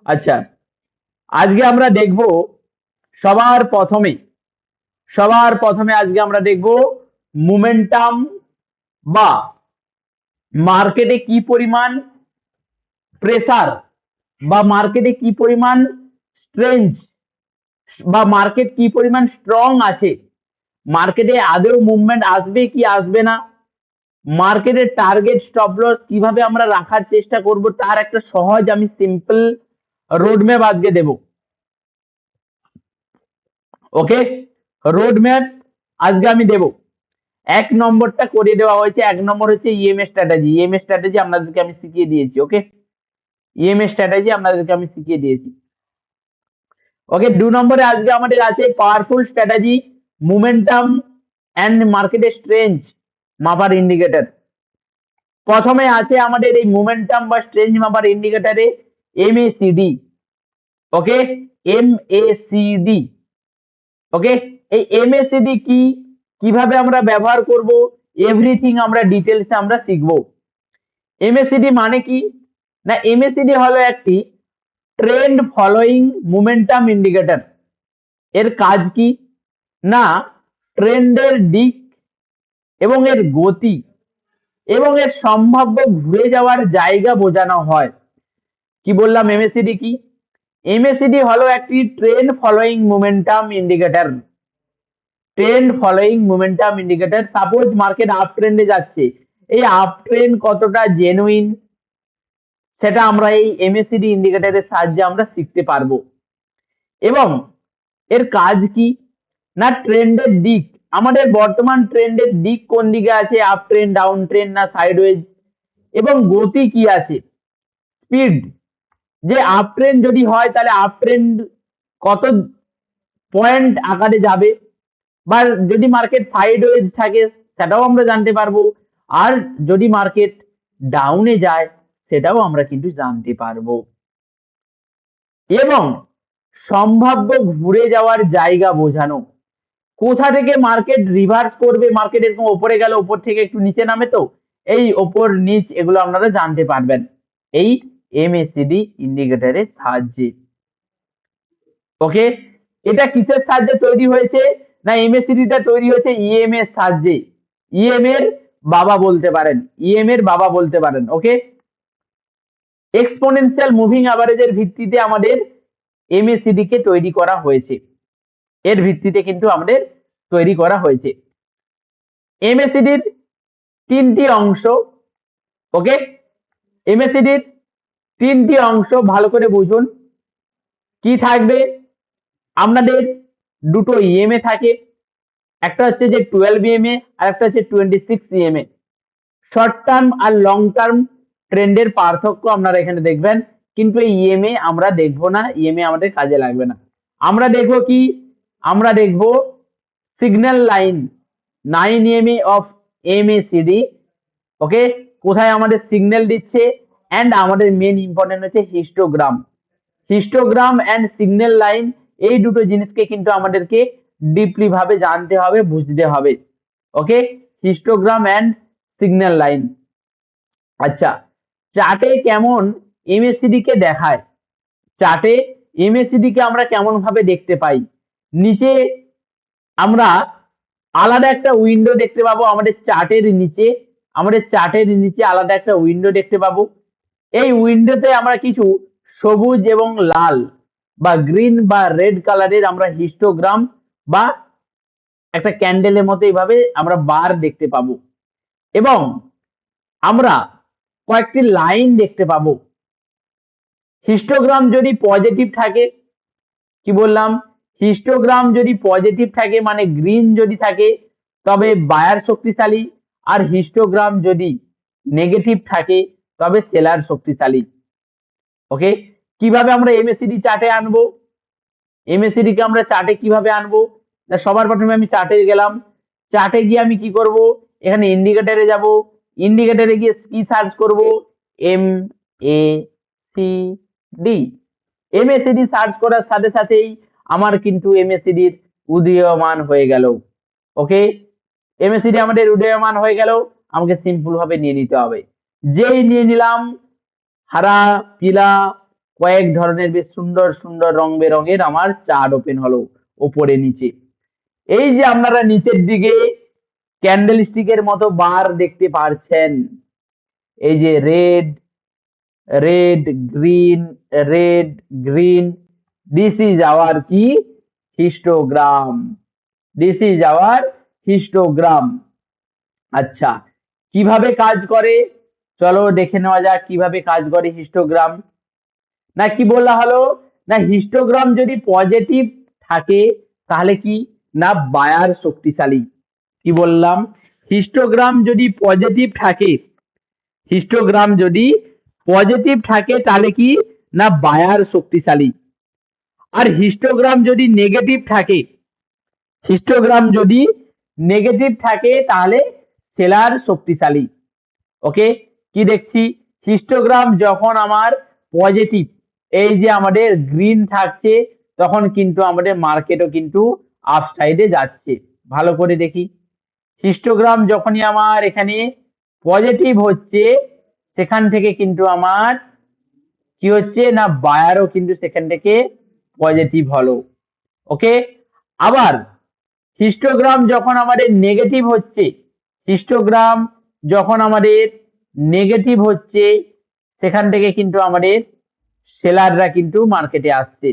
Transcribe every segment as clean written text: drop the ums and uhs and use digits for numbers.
আচ্ছা, আজকে আমরা দেখব সবার প্রথমে আজকে আমরা দেখব মোমেন্টাম বা মার্কেটে কি পরিমাণ প্রেসার বা মার্কেটে কি পরিমাণ স্ট্রেঞ্জ বা মার্কেট কি পরিমাণ স্ট্রং আছে, মার্কেটে আদৌ মুভমেন্ট আসবে কি আসবে না, মার্কেটের টার্গেট স্টপ লস কিভাবে আমরা রাখার চেষ্টা করব, তার একটা সহজ আমি সিম্পল রোডম্যাপ আজকে দেব। ওকে, রোডম্যাপ আজকে আমি দেব। এক নম্বরটা করে দেওয়া হয়েছে, এক নম্বর হচ্ছে ইএমএ স্ট্র্যাটেজি। ইএমএ স্ট্র্যাটেজি আপনাদেরকে আমি শিখিয়ে দিয়েছি। ওকে, ইএমএ স্ট্র্যাটেজি আপনাদেরকে আমি শিখিয়ে দিয়েছি। ওকে, 2 নম্বরে আজকে আমাদের আছে পাওয়ারফুল স্ট্র্যাটেজি, মোমেন্টাম অ্যান্ড মার্কেটের স্ট্রেঞ্জ মাপার ইন্ডিকেটর। প্রথমে আছে আমাদের এই মোমেন্টাম বা স্ট্রেঞ্জ মাপার ইন্ডিকেটরে এমএসিডি। ওকে, এমএসিডি। ওকে, এই এমএসিডি কি, কিভাবে আমরা ব্যবহার করব, এভরিথিং আমরা ডিটেলসে আমরা শিখব। এমএসিডি মানে কি না, এমএসিডি হলো একটি ট্রেন্ড ফলোয়িং মোমেন্টাম ইন্ডিকেটর। এর কাজ কি না, ট্রেন্ডের দিক এবং এর গতি এবং এর সম্ভাব্য ঘুরে যাওয়ার জায়গা বোঝানো হয়। কি বললাম, এমএসিডি কি? এমএসিডি হলো একটি trend following momentum indicator. Trend following momentum indicator. Suppose market up ট্রেন্ডে যাচ্ছে, এই আপ ট্রেন্ড কতটা জেনুইন সেটা আমরা এই এমএসিডি ইন্ডিকেটরের সাহায্যে আমরা শিখতে পারবো। এবং এর কাজ কি না, ট্রেন্ডের দিক, আমাদের বর্তমান ট্রেন্ডের দিক কোন দিকে আছে, আপ ট্রেন্ড, ডাউন ট্রেন্ড না সাইডওয়েজ, এবং গতি কি আছে, স্পিড, যে আপ ট্রেন্ড যদি হয় তাহলে আপ ট্রেন্ড কত পয়েন্ট আকারে যাবে, বা যদি মার্কেট সাইডওয়েজ থাকে সেটাও আমরা জানতে পারবো, আর যদি মার্কেট ডাউনে যায় সেটাও আমরা কিন্তু জানতে পারবো। এবং সম্ভাব্য ঘুরে যাওয়ার জায়গা বোঝানো, কোথা থেকে মার্কেট রিভার্স করবে, মার্কেট এরকম ওপরে গেল, ওপর থেকে একটু নিচে নামে, তো এই ওপর নিচ এগুলো আপনারা জানতে পারবেন এই এমএসিডি ইন্ডিকেটরের সাহায্যে। ওকে, এটা কিসের সাহায্যে তৈরি হয়েছে না, এমএসিডিটা তৈরি হয়েছে ইএম এর সাহায্যে। ইএম এর বাবা বলতে পারেন, ইএম এর বাবা বলতে পারেন। ওকে, এক্সপোনেনশিয়াল মুভিং অ্যাভারেজের ভিত্তিতে আমাদের এমএসিডি কে তৈরি করা হয়েছে, এর ভিত্তিতে কিন্তু আমাদের তৈরি করা হয়েছে। এমএসিডির 3টি অংশ। ওকে, এমএসিডির 3টি অংশ ভালো করে বুঝুন। কি থাকবে, আপনাদের দুটো ইএমএ থাকে, একটা হচ্ছে যে 12 ইএমএ আর একটা হচ্ছে 26 ইএমএ। শর্ট টার্ম আর লং টার্ম ট্রেন্ডের পার্থক্য আপনারা এখানে দেখবেন, কিন্তু এই ইএমএ আমরা দেখবো না, ইএমএ আমাদের কাজে লাগবে না। আমরা দেখবো কি, আমরা দেখবো signal line 9 EMA of MACD. Okay, কোথায় আমাদের সিগন্যাল দিচ্ছে, এন্ড আমাদের মেন ইম্পর্টেন্ট হচ্ছে histogram. Histogram and signal line, এই দুটো জিনিসকে কিন্তু আমাদেরকে ডিপলি ভাবে জানতে হবে, বুঝতে হবে। ওকে, হিস্টোগ্রাম এন্ড সিগন্যাল লাইন। আচ্ছা, চার্টে কেমন এমএসিডি কে দেখায়, চার্টে এমএসিডি কে আমরা কেমন ভাবে দেখতে পাই, নিচে আমরা আলাদা একটা উইন্ডো দেখতে পাবো, আমাদের চার্টের নিচে, আমাদের চার্টের নিচে আলাদা একটা উইন্ডো দেখতে পাবো। এই উইন্ডোতে আমরা কিছু সবুজ এবং লাল বা গ্রিন বা রেড কালারের আমরা হিস্টোগ্রাম বা একটা ক্যান্ডেলের মতো এইভাবে আমরা বার দেখতে পাবো, এবং আমরা কয়েকটি লাইন দেখতে পাবো। হিস্টোগ্রাম যদি পজিটিভ থাকে, কি বললাম, হিস্টোগ্রাম যদি পজিটিভ থাকে মানে গ্রিন যদি থাকে তবে বায়ার শক্তিশালী, আর হিস্টোগ্রাম যদি নেগেটিভ থাকে তবে সেলার শক্তিশালী। ওকে, কিভাবে আমরা এমএসিডি চার্টে আনবো, এমএসিডি কে আমরা চার্টে কিভাবে আনবো, সবার প্রথমে আমি চার্টে গেলাম, চার্টে গিয়ে আমি কি করব, এখানে ইন্ডিকেটরে যাব, ইন্ডিকেটরে গিয়ে কি সার্চ করব, M A C D. MACD search করার সাথে সাথেই আমার কিন্তু এমএসিডির উদীয়মান হয়ে গেল। ওকে, এমএসিডি আমাদের উদীয়মান হয়ে গেল, আমাকে সিম্পল ভাবে নিয়ে নিতে হবে। যেই নিয়ে নিলাম, হারা, পিলা, কয়েক ধরনের বেশ সুন্দর সুন্দর রং বেরঙের আমার চার্ট ওপেন হলো ওপরে নিচে। এই যে আপনারা নিচের দিকে ক্যান্ডেল স্টিকের মতো বার দেখতে পাচ্ছেন, এই যে red red green red green, this is our কি histogram, this is our histogram. আচ্ছা, কিভাবে কাজ করে চলো দেখে নেওয়া যাক কিভাবে কাজ করে হিস্টোগ্রাম। না কি বলা হলো, না হিস্টোগ্রাম যদি পজিটিভ থাকে তাহলে কি, না বায়ার শক্তিশালী। কি বললাম, হিস্টোগ্রাম যদি পজিটিভ থাকে, হিস্টোগ্রাম যদি পজিটিভ থাকে তাহলে কি, না বায়ার শক্তিশালী। আর হিস্টোগ্রাম যদি নেগেটিভ থাকে, হিস্টোগ্রাম যদি নেগেটিভ থাকে তাহলে সেলার শক্তিশালী। ওকে, কি দেখছি, হিস্টোগ্রাম যখন আমার পজিটিভ, এই যে আমাদের গ্রিন থাকছে, তখন কিন্তু আমাদের মার্কেটও কিন্তু আপ সাইডে যাচ্ছে। ভালো করে দেখি, হিস্টোগ্রাম যখনই আমার এখানে পজিটিভ হচ্ছে, সেখান থেকে কিন্তু আমার কি হচ্ছে, না বায়ারও কিন্তু সেখান থেকে পজিটিভ হলো। ওকে, আবার হিস্টোগ্রাম যখন আমাদের নেগেটিভ হচ্ছে, হিস্টোগ্রাম যখন আমাদের নেগেটিভ হচ্ছে, সেখান থেকে কিন্তু আমাদের সেলাররা কিন্তু মার্কেটে আসছে,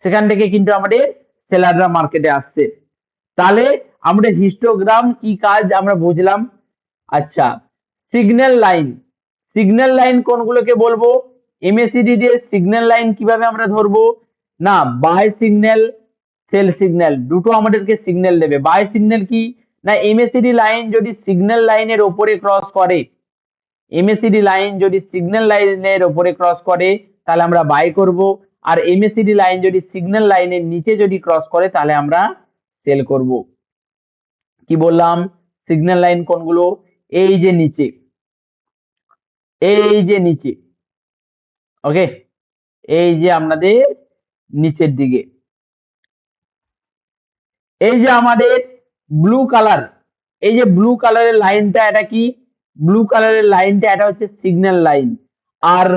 সেখান থেকে কিন্তু আমাদের সেলাররা মার্কেটে আসছে। তাহলে আমরা হিস্টোগ্রাম কি কাজ আমরা বুঝলাম। আচ্ছা, সিগন্যাল লাইন, সিগন্যাল লাইন কোনগুলোকে বলবো, এমএসিডি এর সিগন্যাল লাইন কিভাবে আমরা ধরবো, না বাই সিগন্যাল সেল সিগন্যাল দুটো আমাদেরকে সিগন্যাল দেবে। বাই সিগন্যাল কি, না এমএসিডি লাইন যদি সিগন্যাল লাইনের ওপরে ক্রস করে, এমএসিডি লাইন যদি সিগন্যাল লাইনের ওপরে ক্রস করে তাহলে আমরা বাই করব, আর এমএসিডি লাইন যদি সিগন্যাল লাইনের নিচে যদি ক্রস করে তাহলে আমরা সেল করব। কি বললাম, সিগন্যাল লাইন কোনগুলো, এই যে নিচে, এই যে নিচে, ওকে, এই যে আপনাদের নিচের দিকে, এই যে আমাদের ব্লু কালার, এই যে ব্লু কালারের লাইনটা, এটা কি, ব্লু কালারের লাইনটা এটা হচ্ছে সিগন্যাল লাইন, আর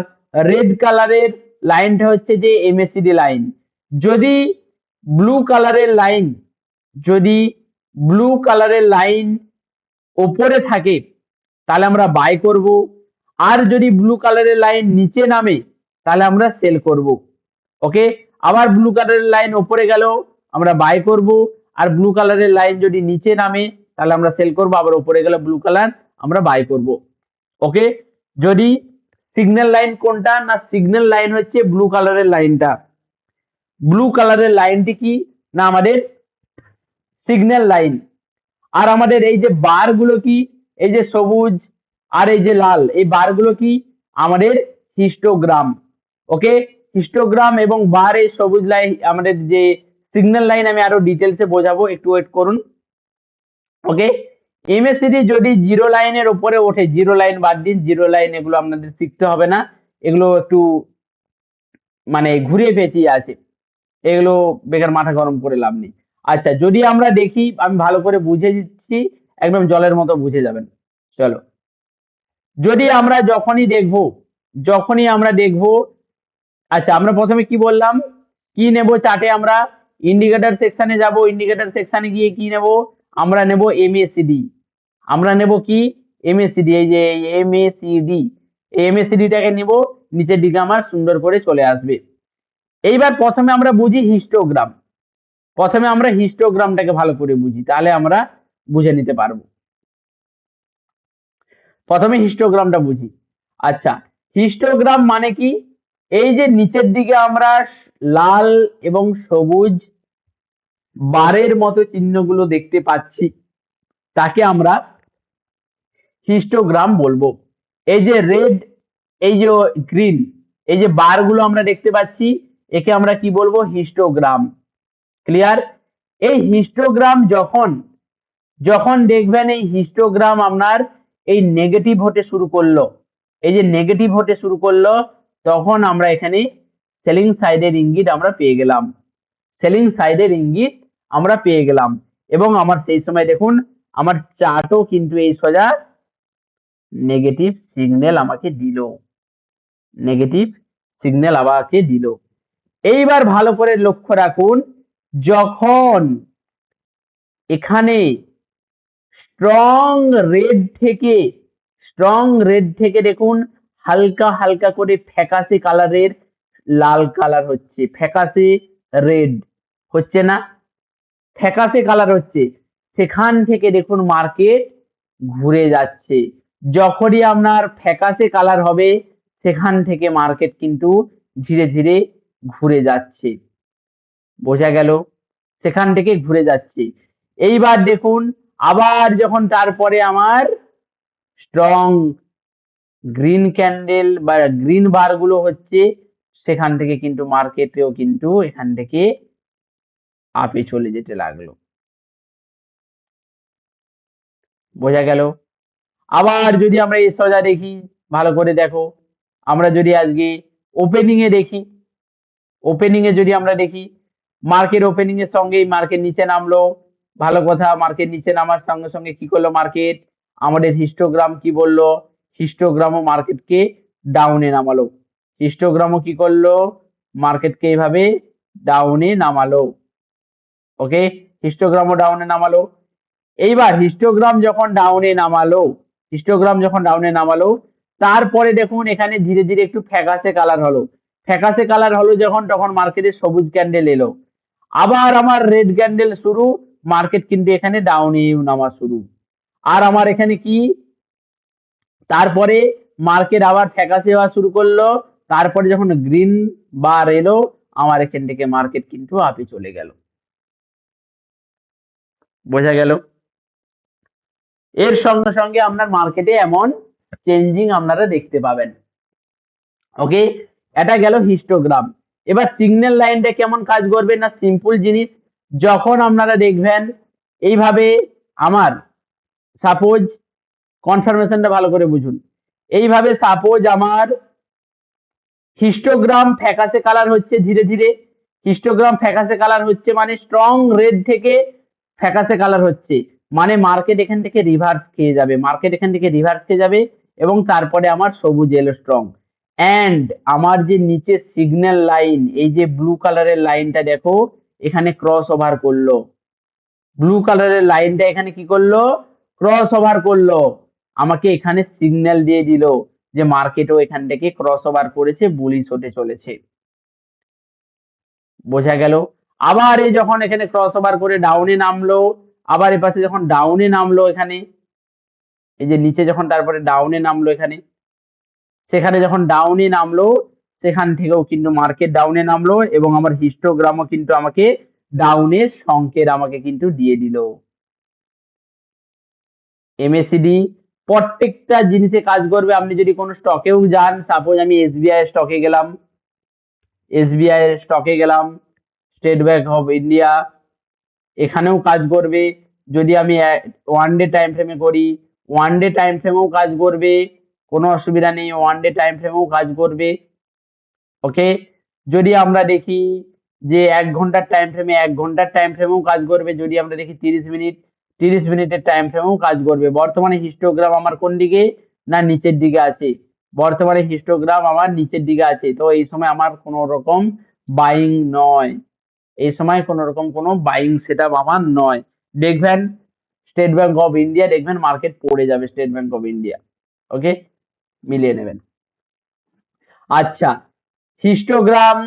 রেড কালারের লাইনটা হচ্ছে যে এমএসিডি লাইন। যদি ব্লু কালারের লাইন, যদি ব্লু কালারের লাইন ওপরে থাকে তাহলে আমরা বাই করব, আর যদি ব্লু কালারের লাইন নিচে নামে তাহলে আমরা সেল করব। ওকে, আবার ব্লু কালারের লাইন ওপরে গেল আমরা বাই করব, আর ব্লু কালারের লাইন যদি নিচে নামে তাহলে আমরা সেল করব, আবার ওপরে গেলে ব্লু কালার আমরা বাই করব। ওকে, যদি সিগন্যাল লাইন কোনটা, না সিগন্যাল লাইন হচ্ছে ব্লু কালারের লাইনটা। ব্লু কালারের লাইনটি কি, না আমাদের সিগন্যাল লাইন। আর আমাদের এই যে বার গুলো কি, এই যে সবুজ আর এই যে লাল, এই বার গুলো কি আমাদের হিস্টোগ্রাম। ওকে, হিস্টোগ্রাম এবং বার, এই সবুজ লাইন আমাদের যে সিগন্যাল লাইন, আমি আরো ডিটেলসে বোঝাবো, একটু ওয়েট করুন। ওকে, এমএসিডি যদি জিরো লাইনের উপরে ওঠে, জিরো লাইন বাদ দিন, জিরো লাইন এগুলো আপনাদের শিখতে হবে না, এগুলো একটু মানে ঘুরিয়ে পেঁচিয়ে আছে, এগুলো বেকার মাথা গরম করে লাভ নেই। আচ্ছা, যদি আমরা দেখি, আমি ভালো করে বুঝে দিচ্ছি, একদম জলের মতো বুঝে যাবেন। চলো, যদি আমরা যখনই দেখবো, যখনই আমরা দেখবো, আচ্ছা আমরা প্রথমে কি বললাম, কি নেব চার্টে, আমরা ইন্ডিকেটর সেকশনে যাব, ইন্ডিকেটর সেকশনে গিয়ে কি নেব, আমরা নেব এমএসিডি, আমরা নেব কি এমএসিডি, এই যে এমএসিডি, এমএসিডিটাকে নিব, নিচের দিকে আমার সুন্দর করে চলে আসবে। এইবার প্রথমে আমরা বুঝি হিস্টোগ্রাম, প্রথমে আমরা হিস্টোগ্রামটাকে ভালো করে বুঝি, তাহলে আমরা বুঝে নিতে পারবো। প্রথমে হিস্টোগ্রামটা বুঝি। আচ্ছা, হিস্টোগ্রাম মানে কি, এই যে নিচের দিকে আমরা লাল এবং সবুজ বারের মতো চিহ্নগুলো দেখতে পাচ্ছি, তাকে আমরা হিস্টোগ্রাম বলবো। এই যে রেড, এই যে গ্রিন, এই যে বারগুলো আমরা দেখতে পাচ্ছি, একে আমরা কি বলবো, হিস্টোগ্রাম। ক্লিয়ার? এই হিস্টোগ্রাম যখন, যখন দেখবেন এই হিস্টোগ্রাম আপনার এই নেগেটিভ হতে শুরু করলো, এই যে নেগেটিভ হতে শুরু করলো, তখন আমরা এখানে সেলিং সাইডের ইঙ্গিত আমরা পেয়ে গেলাম, সেলিং সাইডের ইঙ্গিত আমরা পেয়ে গেলাম। এবং আমার সেই সময় দেখুন আমার চার্টও কিন্তু এই সোজা নেগেটিভ সিগন্যাল আমাকে দিল, নেগেটিভ সিগন্যাল আমাকে দিল। এইবার ভালো করে লক্ষ্য রাখুন, যখন এখানে স্ট্রং রেড থেকে দেখুন হালকা হালকা করে ফ্যাকাশে কালারের লাল কালার হচ্ছে, ফ্যাকাশে রেড হচ্ছে না, ফ্যাকাশে কালার হচ্ছে, সেখান থেকে দেখুন মার্কেট ঘুরে যাচ্ছে। যখনই আপনার ফ্যাকাশে কালার হবে সেখান থেকে মার্কেট কিন্তু ধীরে ধীরে ঘুরে যাচ্ছে। বোঝা গেল? সেখান থেকে ঘুরে যাচ্ছে। এইবার দেখুন আবার যখন তারপরে আমার স্ট্রং গ্রিন ক্যান্ডেল বা গ্রিন বার গুলো হচ্ছে, সেখান থেকে কিন্তু মার্কেটেও কিন্তু এখান থেকে আপে চলে যেতে লাগলো। বোঝা গেল? আবার যদি আমরা এই সোজা দেখি, ভালো করে দেখো, আমরা যদি আজকে ওপেনিং এ দেখি, ওপেনিং এ যদি আমরা দেখি, মার্কেট ওপেনিং এর সঙ্গেই মার্কেট নিচে নামলো। ভালো কথা, মার্কেট নিচে নামার সঙ্গে সঙ্গে কি করলো মার্কেট, আমাদের হিস্টোগ্রাম কি বললো, হিস্টোগ্রামও মার্কেটকে ডাউনে নামালো। হিস্টোগ্রামও কি করলো, মার্কেটকে এইভাবে ডাউনে নামালো। ওকে, হিস্টোগ্রামও ডাউনে নামালো। এইবার হিস্টোগ্রাম যখন ডাউনে নামালো, হিস্টোগ্রাম যখন ডাউনে নামালো, তারপরে দেখুন এখানে ধীরে ধীরে একটু ফ্যাকাশে কালার হলো, ফ্যাকাশে কালার হলো যখন, তখন মার্কেটে সবুজ ক্যান্ডেল এলো। আবার আমার রেড ক্যান্ডেল শুরু, মার্কেট কিন্তু এখানে ডাউনে নামা শুরু। আর আমার এখানে কি, তারপরে মার্কেট আবার ফ্যাকাশে হওয়া শুরু করলো, তারপরে যখন গ্রিন বার এলো, আমার এখান থেকে মার্কেট কিন্তু আপে চলে গেল। বোঝা গেল? এর সঙ্গে সঙ্গে আপনার মার্কেটে এমন চেঞ্জিং আপনারা দেখতে পাবেন। ওকে, এটা গেল হিস্টোগ্রাম। এবার সিগন্যাল লাইনটা কেমন কাজ করবে, না সিম্পল জিনিস, যখন আপনারা দেখবেন এইভাবে আমার সাপোজ, কনফার্মেশনটা ভালো করে বুঝুন, এইভাবে সাপোজ আমার হিস্টোগ্রাম ফ্যাকাশে কালার হচ্ছে ধীরে ধীরে, হিস্টোগ্রাম ফ্যাকাশে কালার হচ্ছে মানে স্ট্রং রেড থেকে ফ্যাকাশে কালার হচ্ছে, মানে মার্কেট এখান থেকে রিভার্স খেয়ে যাবে, মার্কেট এখান থেকে রিভার্স খেয়ে যাবে, এবং তারপরে আমার সবুজ এলো স্ট্রং। অ্যান্ড আমার যে নিচে সিগন্যাল লাইন, এই যে ব্লু কালারের লাইনটা দেখো, এখানে ক্রস ওভার করলো, ব্লু কালারের লাইনটা এখানে কি করলো, ক্রস ওভার করলো, আমাকে এখানে সিগন্যাল দিয়ে দিল যে মার্কেটও এখান থেকে ক্রস ওভার করেছে, বুলিশ হতে চলেছে। বোঝা গেল? আবার এই যখন এখানে ক্রস ওভার করে ডাউনে নামলো, আবার এ পাশে যখন ডাউনে নামলো, এখানে এই যে নিচে যখন তারপরে ডাউনে নামলো, এখানে সেখানে যখন ডাউনে নামলো, সেখান থেকেও কিন্তু মার্কেট ডাউনে নামলো, এবং আমার হিস্টোগ্রামও কিন্তু আমাকে ডাউনের সংকেত আমাকে কিন্তু দিয়ে দিল। এমএসিডি প্রত্যেকটা জিনিসে কাজ করবে। আপনি যদি কোনো স্টকেও যান, সাপোজ আমি এসবিআই স্টকে গেলাম, এসবিআই স্টকে গেলাম, স্টেট ব্যাংক অফ ইন্ডিয়া, এখানেও কাজ করবে। যদি আমি ওয়ান ডে টাইম ফ্রেমে করি, ওয়ান ডে টাইম ফ্রেমেও কাজ করবে, কোনো অসুবিধা নেই, ওয়ান ডে টাইম ফ্রেমেও কাজ করবে। ওকে, যদি আমরা দেখি যে 1 ঘন্টার টাইম ফ্রেমে, 1 ঘন্টার টাইম ফ্রেমেও কাজ করবে। যদি আমরা দেখি 30 মিনিট, 30 মিনিটের টাইম ফ্রেমেও কাজ করবে। বর্তমানে হিস্টোগ্রাম আমার কোন দিকে, না নিচের দিকে আছে, বর্তমানে হিস্টোগ্রাম আমার নিচের দিকে আছে, তো এই সময় আমার কোনো রকম বাইং নয়, এই সময় কোনো রকম কোনো বাইং সেটআপ আমার নয়। দেখবেন স্টেট ব্যাংক অফ ইন্ডিয়া, দেখবেন মার্কেট পড়ে যাবে, স্টেট ব্যাংক অফ ইন্ডিয়া। ওকে, মিলিয়ে নেবেন। আচ্ছা, হিস্টোগ্রাম